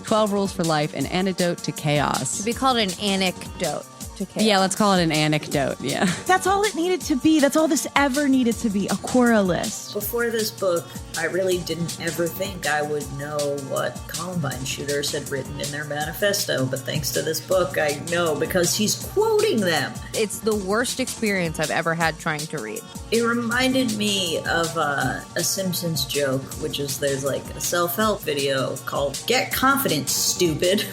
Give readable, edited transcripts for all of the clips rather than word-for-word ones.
12 Rules for Life, An Antidote to Chaos. Should be called an anecdote to chaos. Yeah, let's call it an anecdote, yeah. That's all it needed to be. That's all this ever needed to be, a Quora list. Before this book, I really didn't ever think I would know what Columbine shooters had written in their manifesto, but thanks to this book, I know because he's quoting them. It's the worst experience I've ever had trying to read. It reminded me of a Simpsons joke, which is there's like a self-help video called Get Confident, Stupid.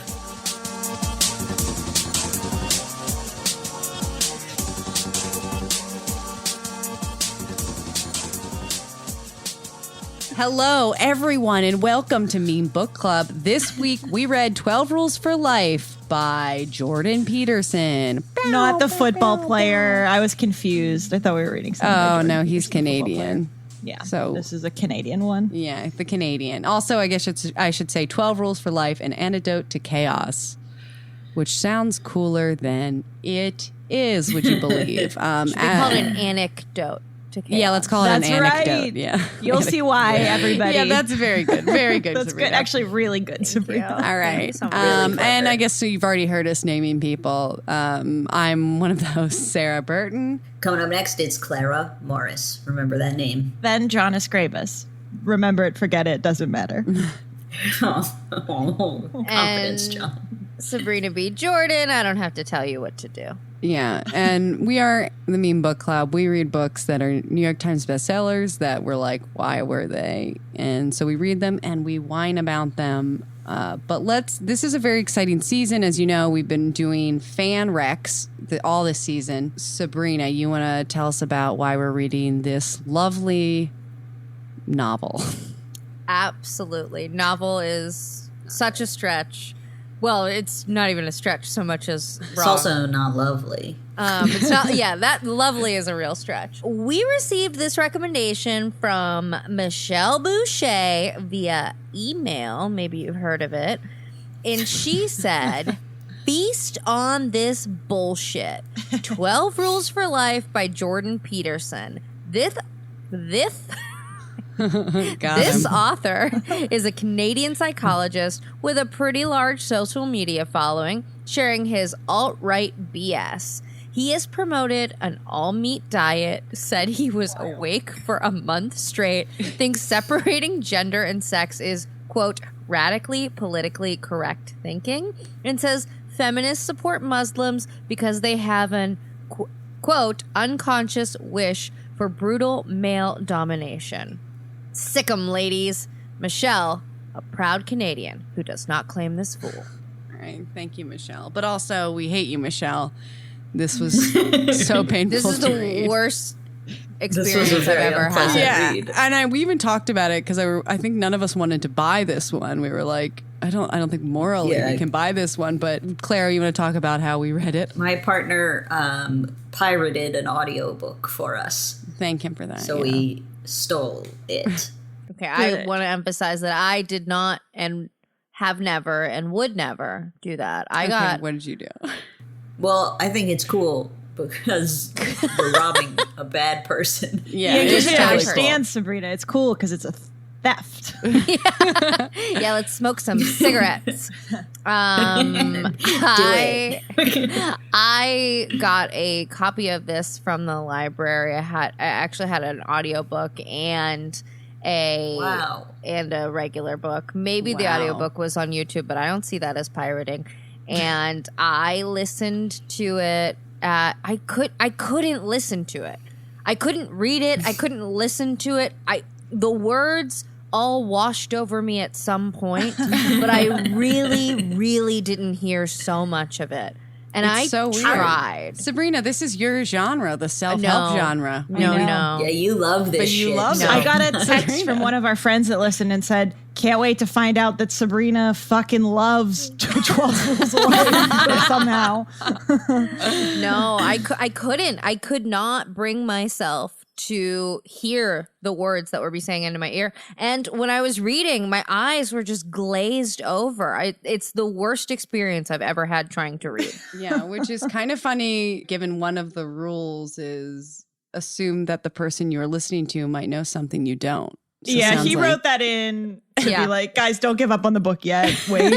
Hello, everyone, and welcome to Meme Book Club. This week, we read 12 Rules for Life by Jordan Peterson. Not the football player. I was confused. I thought we were reading something. Oh, no, he's Canadian. Yeah, so this is a Canadian one. Yeah, the Canadian. Also, I guess I should say 12 Rules for Life, An Antidote to Chaos, which sounds cooler than it is, would you believe? Should be called an anecdote. Yeah, let's call it That's an anecdote. Right. Yeah, You'll see why, everybody. Yeah, that's very good. Very good. That's Sabrina. good. Actually, really good, Sabrina. All right. So really and I guess so you've already heard us naming people. I'm one of the hosts, Sarah Burton. Coming up next, it's Clara Morris. Remember that name. Then John Escrabus. Remember it, forget it, doesn't matter. Confidence, John. Sabrina B. Jordan. I don't have to tell you what to do. Yeah, and we are the Meme Book Club. We read books that are New York Times bestsellers that we're like, why were they? And so we read them and we whine about them. This is a very exciting season. As you know, we've been doing fan recs all this season. Sabrina, you want to tell us about why we're reading this lovely novel? Absolutely. Novel is such a stretch. Well, it's not even a stretch so much as wrong. It's also not lovely. It's not. Yeah, that lovely is a real stretch. We received this recommendation from Michelle Boucher via email. Maybe you've heard of it. And she said, feast on this bullshit. 12 Rules for Life by Jordan Peterson. This author is a Canadian psychologist with a pretty large social media following, sharing his alt-right BS. He has promoted an all-meat diet, said he was awake for a month straight, thinks separating gender and sex is, quote, radically politically correct thinking, and says feminists support Muslims because they have an, quote, unconscious wish for brutal male domination. Sick 'em, ladies. Michelle, a proud Canadian who does not claim this fool. All right. Thank you, Michelle. But also, we hate you, Michelle. This was so painful. This is to the read. worst experience This was a I've very ever unpleasant had. read. And we even talked about it because I think none of us wanted to buy this one. We were like, I don't think morally we can buy this one. But Claire, you want to talk about how we read it? My partner pirated an audiobook for us. Thank him for that. So we stole it. Okay, I want to emphasize that I did not and have never and would never do that. What did you do? Well, I think it's cool because we're robbing a bad person. Yeah, you it's should totally understand, Sabrina. It's cool because it's a theft. Yeah, let's smoke some cigarettes. I got a copy of this from the library. I actually had an audiobook and a regular book. Maybe the audiobook was on YouTube, but I don't see that as pirating. And I listened to it. I couldn't listen to it. I couldn't read it. I couldn't listen to it. The words all washed over me at some point, but I really, really didn't hear so much of it. And It's so weird. tried. Sabrina, this is your genre, the self-help genre. No. Yeah, you love this shit. you love it. I got a text from one of our friends that listened and said, can't wait to find out that Sabrina fucking loves 12 Rules of Life somehow. No, I couldn't. I could not bring myself to hear the words that were being saying into my ear. And when I was reading, my eyes were just glazed over. It's the worst experience I've ever had trying to read. Yeah, which is kind of funny given one of the rules is assume that the person you're listening to might know something you don't. Yeah, sounds he like. wrote that in to Yeah. be like, guys, don't give up on the book yet. Wait.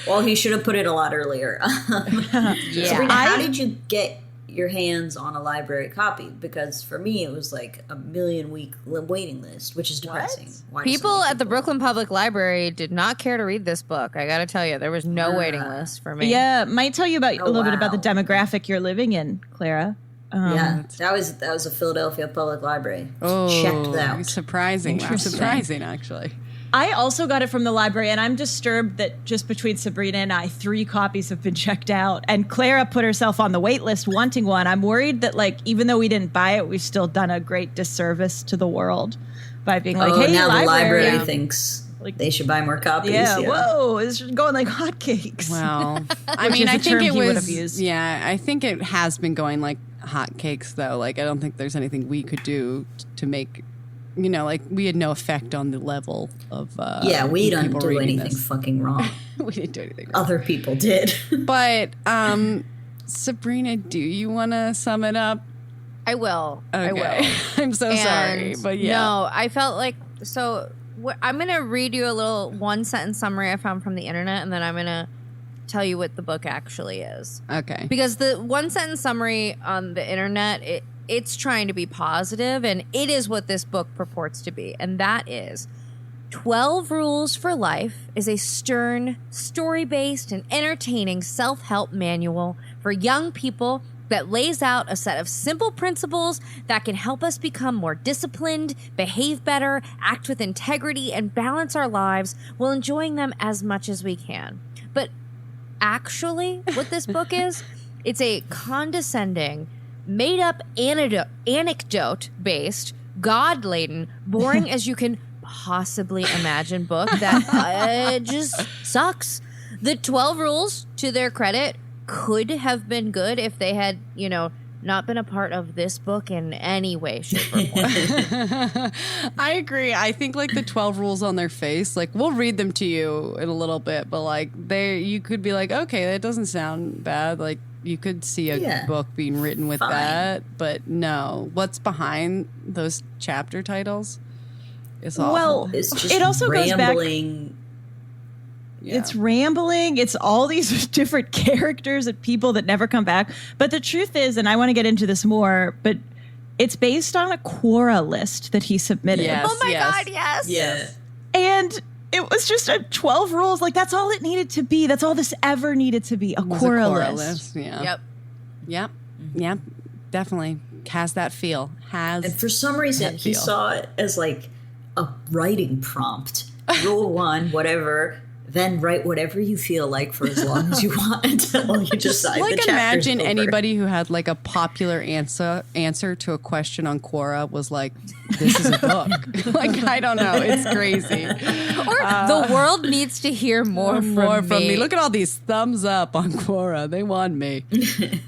Well, he should have put it a lot earlier. Yeah. Sabrina, how did you get your hands on a library copy? Because for me, it was like a 1,000,000-week waiting list, which is depressing. Why do so People many at the Brooklyn Public Library did not care to read this book. I got to tell you, there was no waiting list for me. Yeah, might tell you about a little bit about the wow. demographic you're living in, Clara. Yeah, that was a Philadelphia Public Library. Oh, Checked that. surprising. Interesting. Surprising, actually. I also got it from the library, and I'm disturbed that just between Sabrina and I, 3 copies have been checked out. And Clara put herself on the wait list wanting one. I'm worried that, like, even though we didn't buy it, we've still done a great disservice to the world by being like, hey, now the library Yeah. thinks Like- they should buy more copies. Yeah, whoa, it's going like hotcakes. Well, I Which mean, is I the think term it he would was. have used. Yeah, I think it has been going like hotcakes, though. Like, I don't think there's anything we could do to make. Like we had no effect on the level of. Yeah, we people don't do reading anything this. fucking wrong. We didn't do anything wrong. Other people did. But Sabrina, do you want to sum it up? I will. Okay. I will. I'm so sorry, And but yeah. No, I felt like so. I'm going to read you a little 1-sentence summary I found from the internet, and then I'm going to tell you what the book actually is. Okay. Because the 1-sentence summary on the internet, it's trying to be positive, and it is what this book purports to be, and that is 12 Rules for Life is a stern, story-based, and entertaining self-help manual for young people that lays out a set of simple principles that can help us become more disciplined, behave better, act with integrity, and balance our lives while enjoying them as much as we can. But actually, what this book is, it's a condescending, made-up anecdote-based, God-laden, boring as you can possibly imagine book that just sucks. The 12 Rules, to their credit, could have been good if they had, not been a part of this book in any way, shape, or form. I agree. I think like the 12 rules on their face, like we'll read them to you in a little bit, but like you could be like, okay, that doesn't sound bad. Like you could see a book being written with that, but no, what's behind those chapter titles is awful. Well, It's just it also goes back. rambling. Yeah. It's rambling. It's all these different characters and people that never come back. But the truth is, and I want to get into this more, but it's based on a Quora list that he submitted. Yes, Oh my yes. God, yes. Yeah. And it was just a 12 rules. Like, that's all it needed to be. That's all this ever needed to be. A Was a Quora list. Yeah. Yep. Yep. Definitely has that feel. And for some reason, he feel. saw it as like a writing prompt. Rule 1, whatever. Then write whatever you feel like for as long as you want until you decide Like the chapter's imagine over. anybody who had like a popular answer to a question on Quora was like, this is a book. Like, I don't know. It's crazy. Or the world needs to hear more from me. Look at all these thumbs up on Quora. They want me.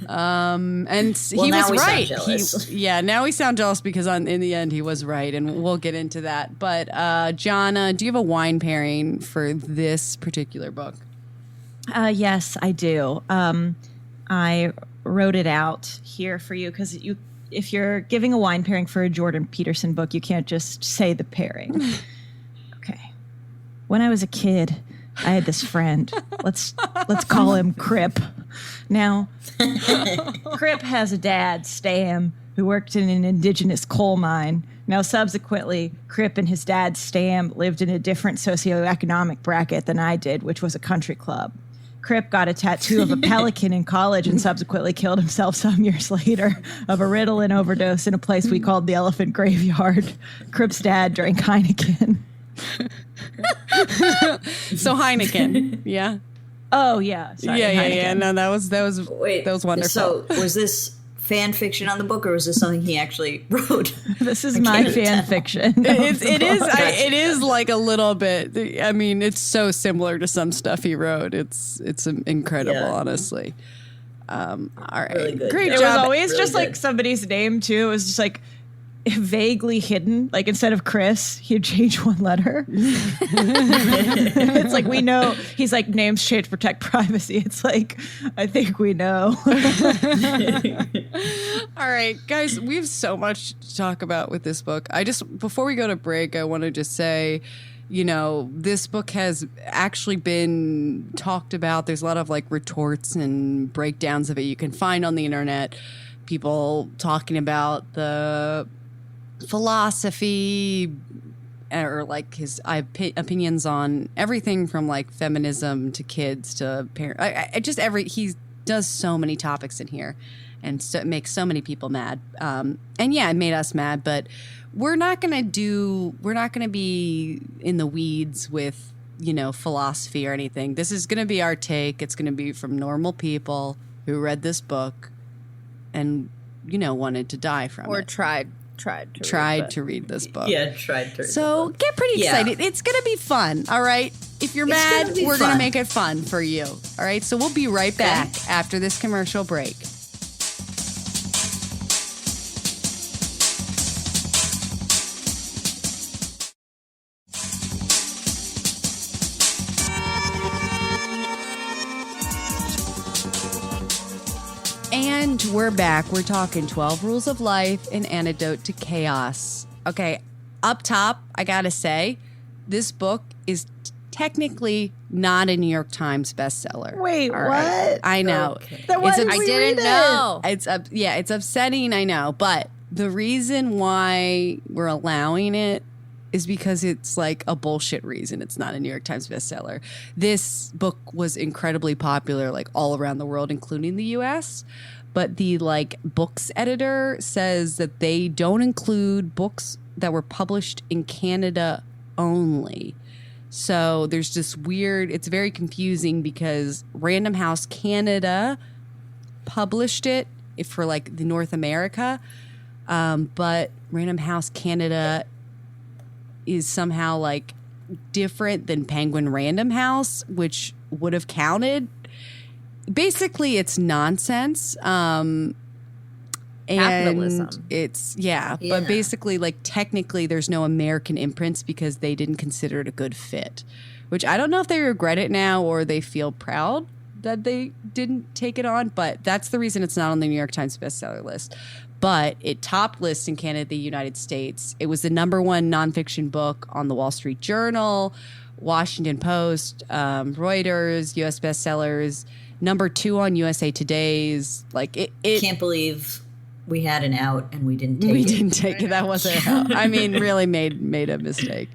And Well, he now was we sound right. jealous. Now we sound jealous because in the end he was right, and we'll get into that. But Jana, do you have a wine pairing for this particular book? Yes, I do. I wrote it out here for you because if you're giving a wine pairing for a Jordan Peterson book, you can't just say the pairing. Okay. When I was a kid, I had this friend. Let's call him Crip. Now, Crip has a dad, Stam, who worked in an indigenous coal mine. Now, subsequently, Crip and his dad, Stam, lived in a different socioeconomic bracket than I did, which was a country club. Crip got a tattoo of a pelican in college and subsequently killed himself some years later of a Ritalin overdose in a place we called the Elephant Graveyard. Crip's dad drank Heineken. So Heineken, yeah. Oh, yeah. Sorry, Yeah. Heineken. No, that was Wait, that was wonderful. So was this fan fiction on the book, or was this something he actually wrote? This is my can't fan tell. fiction. It is like a little bit. I mean, it's so similar to some stuff he wrote. It's incredible, Yeah. honestly. All right, Really good. great It job. was always Really just like good. somebody's name too. It was just like vaguely hidden. Like instead of Chris, he'd change one letter. It's like we know he's like names change to protect privacy. It's like I think we know. All right, guys, we have so much to talk about with this book. Before we go to break, I want to just say, this book has actually been talked about. There's a lot of like retorts and breakdowns of it you can find on the internet. People talking about the philosophy or like his opinions on everything from like feminism to kids to parent. He does so many topics in here. And so it makes so many people mad. And yeah, it made us mad, but we're not going to be in the weeds with, philosophy or anything. This is going to be our take. It's going to be from normal people who read this book and, wanted to die from or it. tried to read this book. Yeah, tried to read So the book. get pretty excited. It's going to be fun, all right? If you're mad, we're going to make it fun for you, all right? So we'll be right back after this commercial break. And we're back. We're talking 12 Rules of Life, an antidote to chaos. Okay, up top, I gotta say, this book is technically not a New York Times bestseller. Wait, All what? right. I know. Okay. Then why did I we didn't read know. It's upsetting, I know. But the reason why we're allowing it is because it's like a bullshit reason it's not a New York Times bestseller. This book was incredibly popular like all around the world, including the US. But the like books editor says that they don't include books that were published in Canada only. So there's this weird, it's very confusing because Random House Canada published it for like the North America. But Random House Canada is somehow like different than Penguin Random House, which would have counted. Basically, it's nonsense. And Capitalism. But basically, like technically, there's no American imprints because they didn't consider it a good fit, which I don't know if they regret it now or they feel proud that they didn't take it on, but that's the reason it's not on the New York Times bestseller list. But it topped lists in Canada, the United States. It was the number one nonfiction book on the Wall Street Journal, Washington Post, Reuters, U.S. bestsellers, number 2 on USA Today's. Like it Can't believe we had an out and we didn't take it. We didn't take it. That wasn't out. I mean, really made a mistake.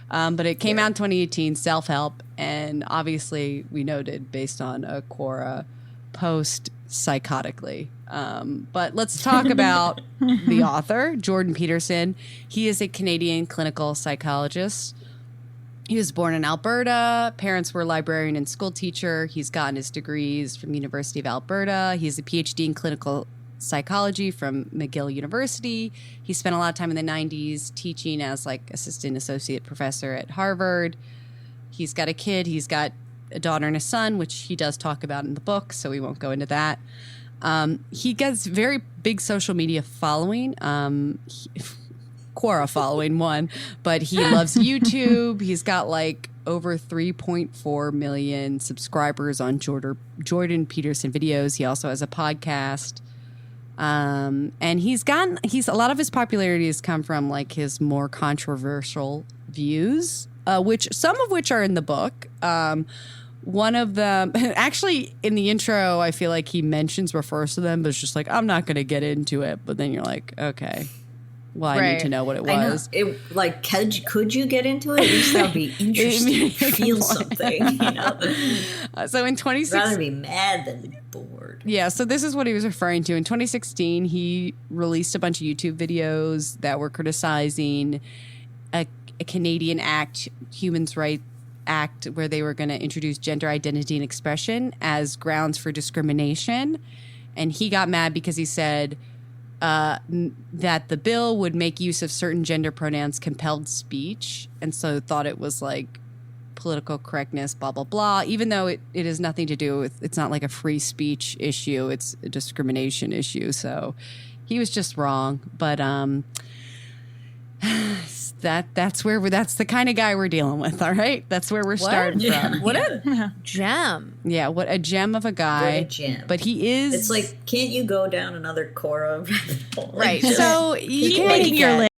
But it came out in 2018, self-help, and obviously we noted based on a Quora post psychotically. But let's talk about the author, Jordan Peterson. He is a Canadian clinical psychologist. He was born in Alberta. Parents were librarian and school teacher. He's gotten his degrees from University of Alberta. He has a PhD in clinical psychology from McGill University. He spent a lot of time in the 90s teaching as like assistant associate professor at Harvard. He's got a kid. He's got a daughter and a son, which he does talk about in the book, so we won't go into that. He gets very big social media following. Quora following one, but he loves YouTube. He's got like over 3.4 million subscribers on Jordan Peterson videos. He also has a podcast. And a lot of his popularity has come from like his more controversial views, some of which are in the book. One of them, actually in the intro, I feel like he refers to them, but it's just like, I'm not going to get into it. But then you're like, okay, well, I need to know what it was. I know. Could you get into it? At least that would be interesting. Feel something, So in 2016, I'd rather be mad than bored. Yeah, so this is what he was referring to. In 2016, he released a bunch of YouTube videos that were criticizing a Canadian human rights act, where they were going to introduce gender identity and expression as grounds for discrimination. And he got mad because he said that the bill would make use of certain gender pronouns compelled speech, and so thought it was like political correctness, blah, blah, blah, even though it has nothing to do with, it's not like a free speech issue, it's a discrimination issue. So he was just wrong. But That's the kind of guy we're dealing with. All right, that's where we're starting from. What a gem. Yeah, what a gem of a guy. What a gem. But he is. It's like, can't you go down another Cora rabbit hole? Right. So you Keep can't making your get-